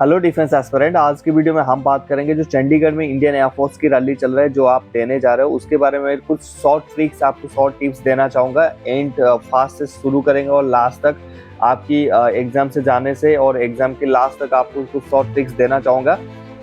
Hello defence aspirant, आज की video में हम बात करेंगे जो चंडीगढ़ में इंडियन एयरफोर्स की रैली चल रहा है जो आप देने जा रहे हो उसके बारे में कुछ शॉर्ट ट्रिक्स, आपको शॉर्ट टिप्स देना चाहूँगा। एंड फास्ट से शुरू करेंगे और लास्ट तक आपकी एग्जाम से जाने से और एग्जाम के लास्ट तक आपको कुछ शॉर्ट ट्रिक्स देना चाहूँगा।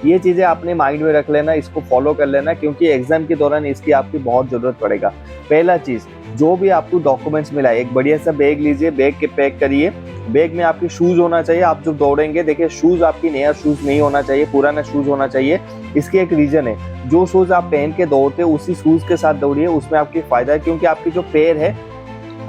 ये चीज़ें अपने माइंड में रख लेना, इसको फॉलो कर लेना क्योंकि एग्जाम के दौरान इसकी आपकी बहुत ज़रूरत पड़ेगा। पहला चीज़, जो भी आपको डॉक्यूमेंट्स मिला है एक बढ़िया सा बैग लीजिए, बैग के पैक करिए। बैग में आपके शूज़ होना चाहिए। आप जब दौड़ेंगे देखिए शूज़ आपकी नया शूज़ नहीं होना चाहिए, पुराना शूज़ होना चाहिए। इसकी एक रीज़न है, जो शूज़ आप पहन के दौड़ते हो उसी शूज़ के साथ दौड़िए, उसमें आपकी फ़ायदा है क्योंकि आपकी जो पैर है,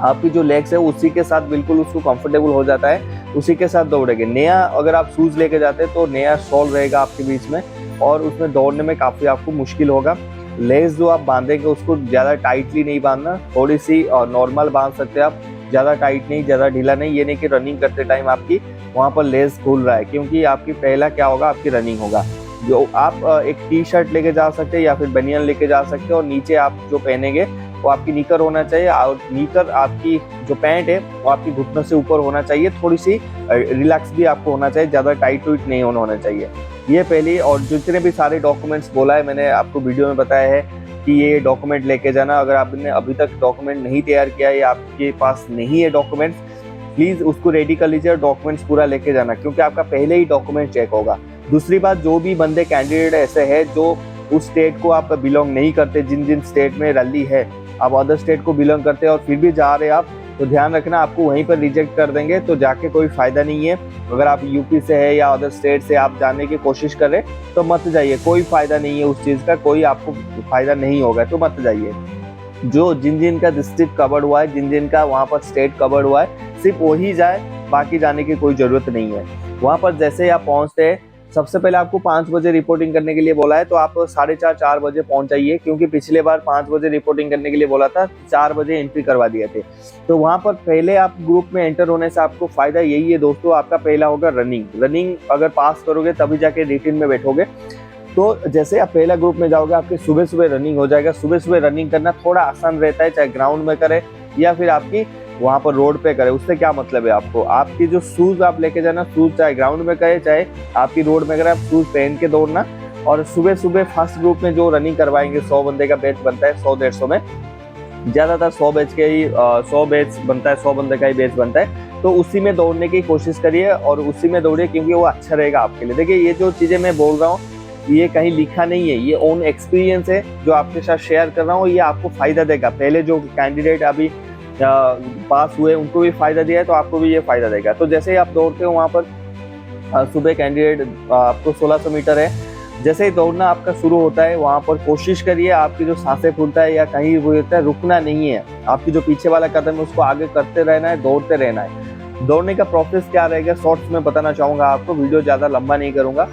आपकी जो लेग्स है उसी के साथ बिल्कुल उसको कंफर्टेबल हो जाता है, उसी के साथ दौड़ेंगे। नया अगर आप शूज़ लेके जाते हैं तो नया सॉल रहेगा आपके बीच में और उसमें दौड़ने में काफ़ी आपको मुश्किल होगा। लेस जो आप बांधेंगे उसको ज़्यादा टाइटली नहीं बांधना, थोड़ी सी नॉर्मल बांध सकते हैं आप, ज़्यादा टाइट नहीं, ज़्यादा ढीला नहीं। ये नहीं कि रनिंग करते टाइम आपकी वहाँ पर लेस खुल रहा है, क्योंकि आपकी पहला क्या होगा, आपकी रनिंग होगा। जो आप एक टी शर्ट लेके जा सकते हैं या फिर बनियान लेके जा सकते हैं और नीचे आप जो पहनेंगे वो आपकी निकर होना चाहिए और निकर आपकी जो पैंट है वो आपकी घुटनों से ऊपर होना चाहिए। थोड़ी सी रिलैक्स भी आपको होना चाहिए, ज़्यादा टाइट वाइट नहीं होना चाहिए। ये पहली। और जितने भी सारे डॉक्यूमेंट्स बोला है मैंने आपको वीडियो में बताया है कि ये डॉक्यूमेंट लेके जाना। अगर आपने अभी तक डॉक्यूमेंट नहीं तैयार किया या आपके पास नहीं है डॉक्यूमेंट्स, प्लीज़ उसको रेडी कर लीजिए और डॉक्यूमेंट्स पूरा लेके जाना क्योंकि आपका पहले ही डॉक्यूमेंट चेक होगा। दूसरी बात, जो भी बंदे कैंडिडेट ऐसे हैं जो उस स्टेट को आप बिलोंग नहीं करते, जिन जिन स्टेट में रैली है आप अदर स्टेट को बिलोंग करते हैं और फिर भी जा रहे हैं आप, तो ध्यान रखना आपको वहीं पर रिजेक्ट कर देंगे, तो जाके कोई फ़ायदा नहीं है। अगर आप यूपी से है या अदर स्टेट से आप जाने की कोशिश कर रहे तो मत जाइए, कोई फ़ायदा नहीं है उस चीज़ का, कोई आपको फ़ायदा नहीं होगा तो मत जाइए। जो जिन जिन का डिस्ट्रिक्ट कवर्ड हुआ है, जिन जिन का वहाँ पर स्टेट कवर्ड हुआ है, सिर्फ वही जाए, बाकी जाने की कोई ज़रूरत नहीं है। वहाँ पर जैसे ही आप पहुँचते हैं, सबसे पहले आपको 5 बजे रिपोर्टिंग करने के लिए बोला है तो आप 4:30-4 बजे पहुंच जाइए, क्योंकि पिछले बार 5 बजे रिपोर्टिंग करने के लिए बोला था, 4 बजे एंट्री करवा दिए थे। तो वहां पर पहले आप ग्रुप में एंटर होने से आपको फायदा यही है दोस्तों, आपका पहला होगा रनिंग अगर पास करोगे तभी जाके रिटिन में बैठोगे। तो जैसे आप पहला ग्रुप में जाओगे आपके सुबह सुबह रनिंग हो जाएगा। सुबह सुबह रनिंग करना थोड़ा आसान रहता है, चाहे ग्राउंड में करे या फिर आपकी वहाँ पर रोड पे करे। उससे क्या मतलब है, आपको आपकी जो शूज़ आप लेके जाना, शूज़ चाहे ग्राउंड में करे चाहे आपकी रोड में करे, आप शूज़ पहन के दौड़ना। और सुबह सुबह फर्स्ट ग्रुप में जो रनिंग करवाएंगे 100 बंदे का बैच बनता है, 100-150 में ज़्यादातर 100 बैच के ही 100 बैच बनता है, 100 बंदे का ही बैच बनता है। तो उसी में दौड़ने की कोशिश करिए और उसी में दौड़िए क्योंकि वो अच्छा रहेगा आपके लिए। देखिए ये जो चीज़ें मैं बोल रहा हूँ ये कहीं लिखा नहीं है, ये ओन एक्सपीरियंस है जो आपके साथ शेयर कर रहा हूँ। ये आपको फ़ायदा देगा, पहले जो कैंडिडेट अभी पास हुए उनको भी फ़ायदा दिया है तो आपको भी ये फ़ायदा देगा। तो जैसे ही आप दौड़ते हो वहाँ पर सुबह कैंडिडेट आपको 1600 मीटर है, जैसे ही दौड़ना आपका शुरू होता है वहाँ पर कोशिश करिए आपकी जो सांसें फूलता है या कहीं वो होता है, रुकना नहीं है। आपकी जो पीछे वाला कदम है उसको आगे करते रहना है, दौड़ते रहना है। दौड़ने का प्रोसेस क्या रहेगा शॉर्ट्स में बताना चाहूँगा आपको, वीडियो ज़्यादा लंबा नहीं करूँगा।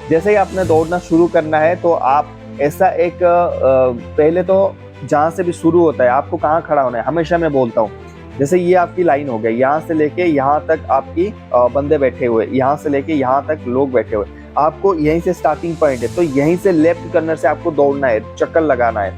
जैसे ही आपने दौड़ना शुरू करना है तो आप ऐसा एक पहले तो जहाँ से भी शुरू होता है आपको कहाँ खड़ा होना है, हमेशा मैं बोलता हूँ। जैसे ये आपकी लाइन हो गई, यहाँ से लेके यहाँ तक आपकी बंदे बैठे हुए, यहाँ से लेके यहाँ तक लोग बैठे हुए, आपको यहीं से स्टार्टिंग पॉइंट है तो यहीं से लेफ्ट कर्नर से आपको दौड़ना है, चक्कर लगाना है।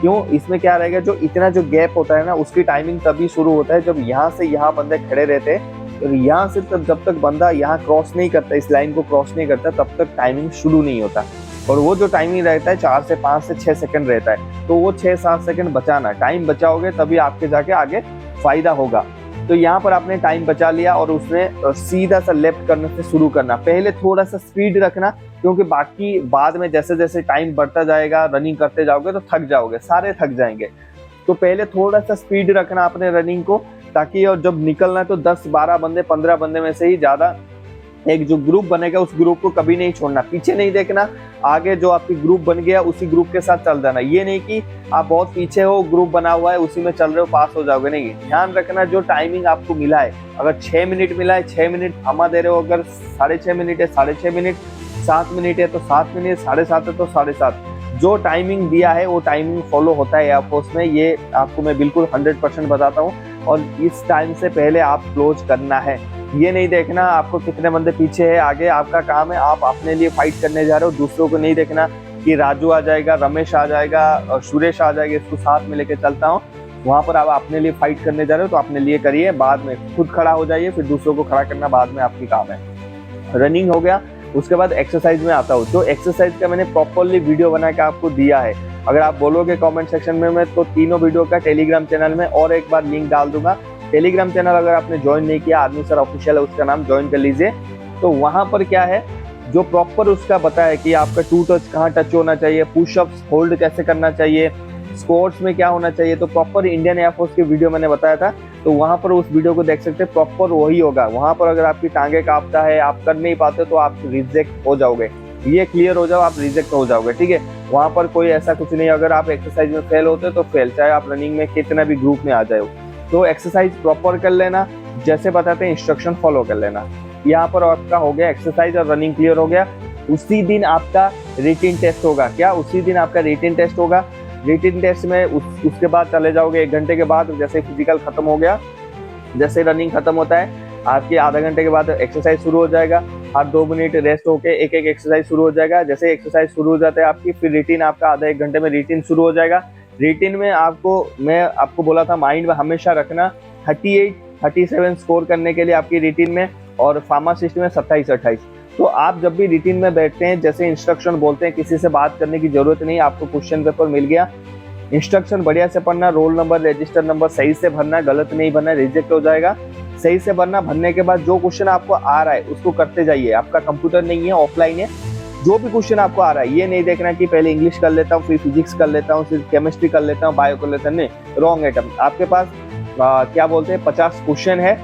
क्यों, इसमें क्या रहेगा, जो इतना जो गैप होता है ना उसकी टाइमिंग तभी शुरू होता है जब यहाँ से यहाँ बंदे खड़े रहते हैं। तो यहाँ से जब तक बंदा यहाँ क्रॉस नहीं करता, इस लाइन को क्रॉस नहीं करता, तब तक टाइमिंग शुरू नहीं होता। और वो जो टाइमिंग रहता है 4 से 5 से 6 सेकंड रहता है, तो वो 6-7 सेकंड बचाना, टाइम बचाओगे तभी आपके जाके आगे फायदा होगा। तो यहाँ पर आपने टाइम बचा लिया और उसमें सीधा सा लेफ्ट करने से शुरू करना। पहले थोड़ा सा स्पीड रखना क्योंकि बाकी बाद में जैसे जैसे टाइम बढ़ता जाएगा, रनिंग करते जाओगे तो थक जाओगे, सारे थक जाएंगे। तो पहले थोड़ा सा स्पीड रखना अपने रनिंग को, ताकि और जब निकलना है तो 10-12 बंदे 15 बंदे में से ही ज़्यादा एक जो ग्रुप बनेगा उस ग्रुप को कभी नहीं छोड़ना, पीछे नहीं देखना, आगे जो आपकी ग्रुप बन गया उसी ग्रुप के साथ चल जाना। ये नहीं कि आप बहुत पीछे हो, ग्रुप बना हुआ है उसी में चल रहे हो, पास हो जाओगे, नहीं। ध्यान रखना जो टाइमिंग आपको मिला है, अगर 6 मिनट मिला है 6 मिनट थमा दे रहे हो, अगर 6.5 मिनट है 6.5 मिनट, 7 मिनट है तो 7 मिनट, 7.5 है तो 7.5। जो टाइमिंग दिया है वो टाइमिंग फॉलो होता है एयरफोर्स में, ये आपको मैं बिल्कुल 100% बताता हूँ। और इस टाइम से पहले आप क्लोज करना है, ये नहीं देखना आपको कितने बंदे पीछे है, आगे आपका काम है, आप अपने लिए फाइट करने जा रहे हो। दूसरों को नहीं देखना कि राजू आ जाएगा, रमेश आ जाएगा, सुरेश आ जाएगा, इसको साथ में लेके चलता हूँ। वहाँ पर आप अपने लिए फाइट करने जा रहे हो तो अपने लिए करिए, बाद में खुद खड़ा हो जाइए, फिर दूसरों को खड़ा करना बाद में आपकी काम है। रनिंग हो गया, उसके बाद एक्सरसाइज में आता हूँ। तो एक्सरसाइज का मैंने प्रॉपरली वीडियो बना के आपको दिया है। अगर आप बोलोगे कमेंट सेक्शन में, मैं तो तीनों वीडियो का टेलीग्राम चैनल में और एक बार लिंक डाल दूंगा। टेलीग्राम चैनल अगर आपने ज्वाइन नहीं किया, आर्मी सर ऑफिशियल है उसका नाम, ज्वाइन कर लीजिए। तो वहां पर क्या है, जो प्रॉपर उसका बताया कि आपका टू टच कहाँ टच होना चाहिए, पुशअप्स होल्ड कैसे करना चाहिए, स्क्वाट्स में क्या होना चाहिए, तो प्रॉपर इंडियन एयरफोर्स की वीडियो मैंने बताया था। तो वहां पर उस वीडियो को देख सकते हैं, प्रॉपर वही होगा। वहां पर अगर आपकी टांगे कांपता है, आप कर नहीं पाते, तो आप रिजेक्ट हो जाओगे। ये क्लियर हो जाओ, आप रिजेक्ट हो जाओगे, ठीक है। वहां पर कोई ऐसा कुछ नहीं, अगर आप एक्सरसाइज में फेल होते तो फेल, चाहे आप रनिंग में कितना भी ग्रुप में आ जाओ। तो एक्सरसाइज प्रॉपर कर लेना, जैसे बताते हैं इंस्ट्रक्शन फॉलो कर लेना। यहाँ पर आपका हो गया एक्सरसाइज और रनिंग क्लियर हो गया। उसी दिन आपका रिटिन टेस्ट होगा। क्या उसी दिन आपका रिटिन टेस्ट होगा? रिटिन टेस्ट में उसके बाद चले जाओगे 1 घंटे के बाद, जैसे फिजिकल खत्म हो गया, जैसे रनिंग खत्म होता है, आपके आधा घंटे के बाद एक्सरसाइज शुरू हो जाएगा। हर 2 मिनट रेस्ट होके एक एक एक्सरसाइज शुरू हो जाएगा। जैसे एक्सरसाइज शुरू हो जाता है आपकी, फिर रिटिन आपका आधा 1 घंटे में रिटिन शुरू हो जाएगा। रिटिन में मैं आपको बोला था माइंड में हमेशा रखना 38, 37 स्कोर करने के लिए आपकी रिटिन में, और फार्मासिस्ट में 27, 28। तो आप जब भी रिटिन में बैठते हैं, जैसे इंस्ट्रक्शन बोलते हैं, किसी से बात करने की जरूरत नहीं, आपको क्वेश्चन पेपर मिल गया, इंस्ट्रक्शन बढ़िया से पढ़ना, रोल नंबर रजिस्टर नंबर सही से भरना, गलत नहीं भरना, रिजेक्ट हो जाएगा। सही से भरना, भरने के बाद जो क्वेश्चन आपको आ रहा है उसको करते जाइए। आपका कंप्यूटर नहीं है, ऑफलाइन है, जो भी क्वेश्चन आपको आ रहा है, ये नहीं देखना कि पहले इंग्लिश कर लेता हूँ, फिर फिजिक्स कर लेता हूँ, फिर केमिस्ट्री कर लेता हूँ, बायो कर लेता हूँ, नहीं, रॉन्ग आइटम। आपके पास क्या बोलते हैं 50 क्वेश्चन है,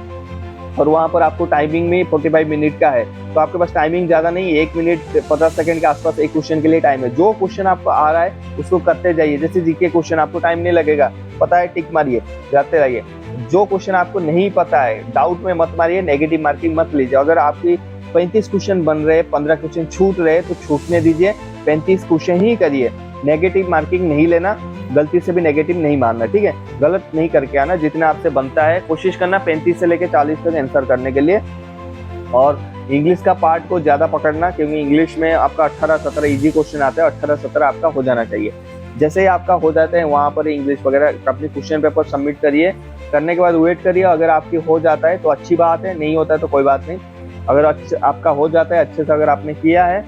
और वहां पर आपको टाइमिंग में 45 मिनट का है। तो आपके पास टाइमिंग ज्यादा नहीं, 1 मिनट 50 सेकंड के आसपास एक क्वेश्चन के लिए टाइम है। जो क्वेश्चन आपको आ रहा है उसको करते जाइए। जैसे जीके क्वेश्चन, आपको टाइम नहीं लगेगा, पता है, टिक मारिए, जाते रहिए। जो क्वेश्चन आपको नहीं पता है, डाउट में मत मारिए, नेगेटिव मार्किंग मत लीजिए। अगर आपकी 35 क्वेश्चन बन रहे, 15 क्वेश्चन छूट रहे, तो छूटने दीजिए, 35 क्वेश्चन ही करिए। नेगेटिव मार्किंग नहीं लेना, गलती से भी नेगेटिव नहीं मारना, ठीक है। गलत नहीं करके आना, जितना आपसे बनता है कोशिश करना 35 से लेकर 40 तक आंसर करने के लिए। और इंग्लिश का पार्ट को ज्यादा पकड़ना, क्योंकि इंग्लिश में आपका 18-17 इजी क्वेश्चन आता है, 18-17 आपका हो जाना चाहिए। जैसे ही आपका हो जाता है, वहां पर इंग्लिश वगैरह अपनी क्वेश्चन पेपर सबमिट करिए। करने के बाद वेट करिए, अगर आपकी हो जाता है तो अच्छी बात है, नहीं होता है तो कोई बात नहीं। अगर आपका हो जाता है अच्छे से, अगर आपने किया है,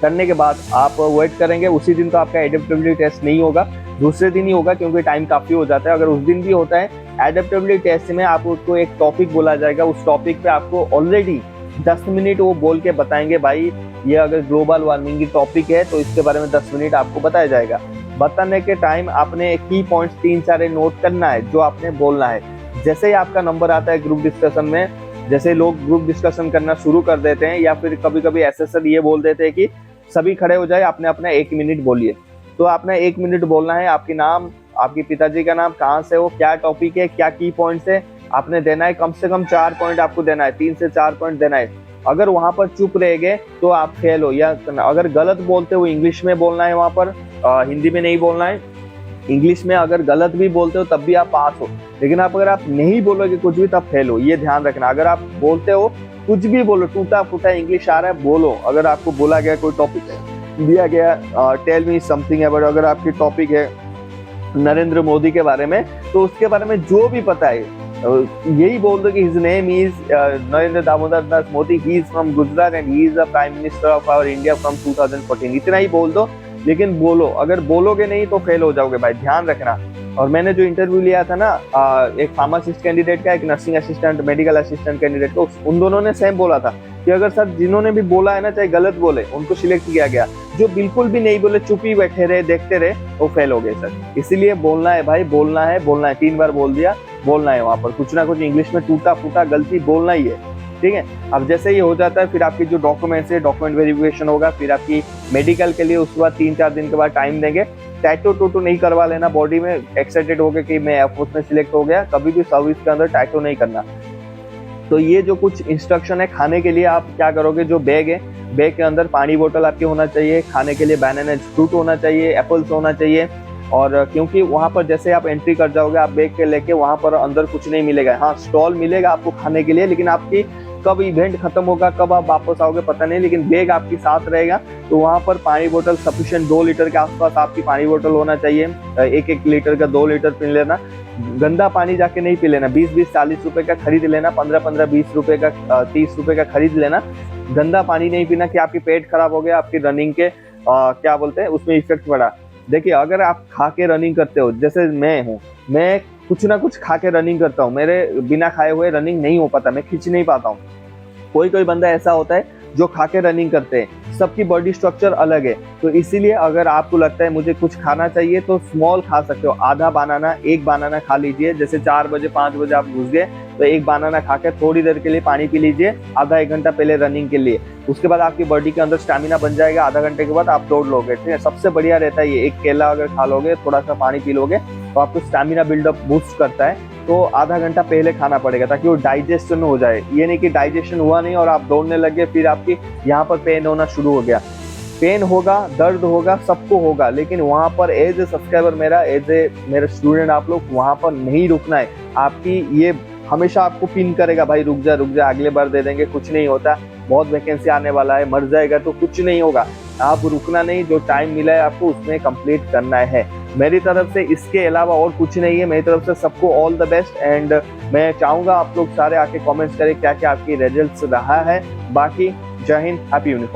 करने के बाद आप वेट करेंगे। उसी दिन तो आपका एडेप्टेबिलिटी टेस्ट नहीं होगा, दूसरे दिन ही होगा, क्योंकि टाइम काफी हो जाता है। अगर उस दिन भी होता है एडेप्टेबिलिटी टेस्ट में, आपको एक टॉपिक बोला जाएगा, उस टॉपिक पे आपको ऑलरेडी 10 मिनट वो बोल के बताएंगे, भाई ये अगर ग्लोबल वार्मिंग की टॉपिक है तो इसके बारे में 10 मिनट आपको बताया जाएगा। बताने के टाइम आपने की पॉइंट्स 3-4 नोट करना है, जो आपने बोलना है। जैसे ही आपका नंबर आता है ग्रुप डिस्कशन में, जैसे लोग ग्रुप डिस्कशन करना शुरू कर देते हैं, या फिर कभी कभी एसएसआर ये बोल देते हैं कि सभी खड़े हो जाए, आपने अपना 1 मिनट बोलिए। तो आपने 1 मिनट बोलना है, आपके नाम, आपके पिताजी का नाम, कहाँ से हो, क्या टॉपिक है, क्या की पॉइंट्स है, आपने देना है। कम से कम 4 पॉइंट आपको देना है, 3 से 4 पॉइंट देना है। अगर वहां पर चुप रह गए तो आप फेल हो। या अगर गलत बोलते हो, इंग्लिश में बोलना है, वहां पर हिंदी में नहीं बोलना है। इंग्लिश में अगर गलत भी बोलते हो तब भी आप पास हो, लेकिन अगर आप नहीं बोलोगे कुछ भी, तब फेल हो, ये ध्यान रखना। अगर आप बोलते हो, कुछ भी बोलो, टूटा फूटा इंग्लिश आ रहा है, बोलो। अगर आपको बोला गया कोई टॉपिक दिया गया, टेल मी समथिंग अबाउट, अगर आपकी टॉपिक है नरेंद्र मोदी के बारे में, तो उसके बारे में जो भी पता है यही बोल दो कि his name is Narendra Damodar Das Modi, he is from Gujarat and he is the prime minister of our India from 2014। इतना ही बोल दो, लेकिन बोलो। अगर बोलोगे नहीं तो फेल हो जाओगे भाई, ध्यान रखना। और मैंने जो इंटरव्यू लिया था ना, एक फार्मासिस्ट कैंडिडेट का, एक nursing assistant, medical assistant candidate को, उन दोनों ने सेम बोला था कि अगर सर जिन्होंने भी बोला है ना, चाहे गलत बोले, उनको सिलेक्ट किया गया। जो बिल्कुल भी नहीं बोले, चुप ही बैठे रहे, देखते रहे, वो फेल हो गए सर। इसीलिए बोलना है भाई, बोलना है, बोलना है। 3 बार बोल दिया, बोलना है। वहां पर कुछ ना कुछ इंग्लिश में टूटा फूटा गलती बोलना ही है, ठीक है। अब जैसे ये हो जाता है, फिर आपकी जो डॉक्यूमेंट्स है, डॉक्यूमेंट वेरिफिकेशन होगा, फिर आपकी मेडिकल के लिए उसके बाद 3-4 दिन के बाद टाइम देंगे। टैटू टूटू नहीं करवा लेना बॉडी में, एक्साइटेड हो गए कि मैं एयरफोर्स में सिलेक्ट हो गया, कभी भी सर्विस के अंदर टैटू नहीं करना। तो ये जो कुछ इंस्ट्रक्शन है, खाने के लिए आप क्या करोगे, जो बैग है, बैग के अंदर पानी बोतल आपकी होना चाहिए, खाने के लिए बनाना फ्रूट होना चाहिए, एप्पल्स होना चाहिए। और क्योंकि वहां पर जैसे आप एंट्री कर जाओगे, आप बैग के लेके, वहां पर अंदर कुछ नहीं मिलेगा। हाँ, स्टॉल मिलेगा आपको खाने के लिए, लेकिन आपकी कब इवेंट खत्म होगा, कब आप वापस आओगे पता नहीं, लेकिन बैग आपके साथ रहेगा। तो वहां पर पानी बोतल सफिशिएंट 2 लीटर के आसपास आपकी पानी बोतल होना चाहिए। 1-1 लीटर का 2 लीटर पी लेना। गंदा पानी जाके नहीं पी लेना। 20-20, 40 रुपए का खरीद लेना, 15-15, 20 रुपए का, 30 रुपए का खरीद लेना। गंदा पानी नहीं पीना कि आपकी पेट खराब हो गया, आपकी रनिंग के क्या बोलते हैं उसमें इफेक्ट पड़ा। देखिए अगर आप खा के रनिंग करते हो, जैसे मैं हूँ, मैं कुछ ना कुछ खा के रनिंग करता हूँ, मेरे बिना खाए हुए रनिंग नहीं हो पाता, मैं खींच नहीं पाता हूँ। कोई कोई बंदा ऐसा होता है जो खा के रनिंग करते हैं, सबकी बॉडी स्ट्रक्चर अलग है। तो इसीलिए अगर आपको लगता है मुझे कुछ खाना चाहिए तो स्मॉल खा सकते हो, आधा बनाना, एक बनाना खा लीजिए। जैसे 4 बजे 5 बजे आप घुस गए तो एक बनाना खा के थोड़ी देर के लिए पानी पी लीजिए, आधा 1 घंटा पहले रनिंग के लिए। उसके बाद आपकी बॉडी के अंदर स्टैमिना बन जाएगा, आधा घंटे के बाद आप दौड़ लोगे। ठीक है, सबसे बढ़िया रहता है ये, एक केला अगर खा लोगे, थोड़ा सा पानी पी लोगे तो आपको स्टैमिना बिल्डअप बूस्ट करता है। तो आधा घंटा पहले खाना पड़ेगा ताकि वो डाइजेशन हो जाए। ये नहीं कि डाइजेशन हुआ नहीं और आप दौड़ने लगे फिर आपकी यहाँ पर पेन होना शुरू हो गया। पेन होगा, दर्द होगा, सबको होगा, लेकिन वहाँ पर एज ए सब्सक्राइबर मेरा, एज ए मेरे स्टूडेंट आप लोग वहाँ पर नहीं रुकना है। आपकी ये हमेशा आपको पिन करेगा, भाई रुक जा अगले बार दे देंगे, कुछ नहीं होता, बहुत वैकेंसी आने वाला है, मर जाएगा तो कुछ नहीं होगा। आप रुकना नहीं, जो टाइम मिला है आपको उसमें कंप्लीट करना है। मेरी तरफ से इसके अलावा और कुछ नहीं है। मेरी तरफ से सबको ऑल द बेस्ट एंड मैं चाहूँगा आप लोग सारे आके कमेंट्स करें क्या क्या आपकी रिजल्ट्स रहा है। बाकी जय हिंद, हैप्पी यूनिफॉर्म।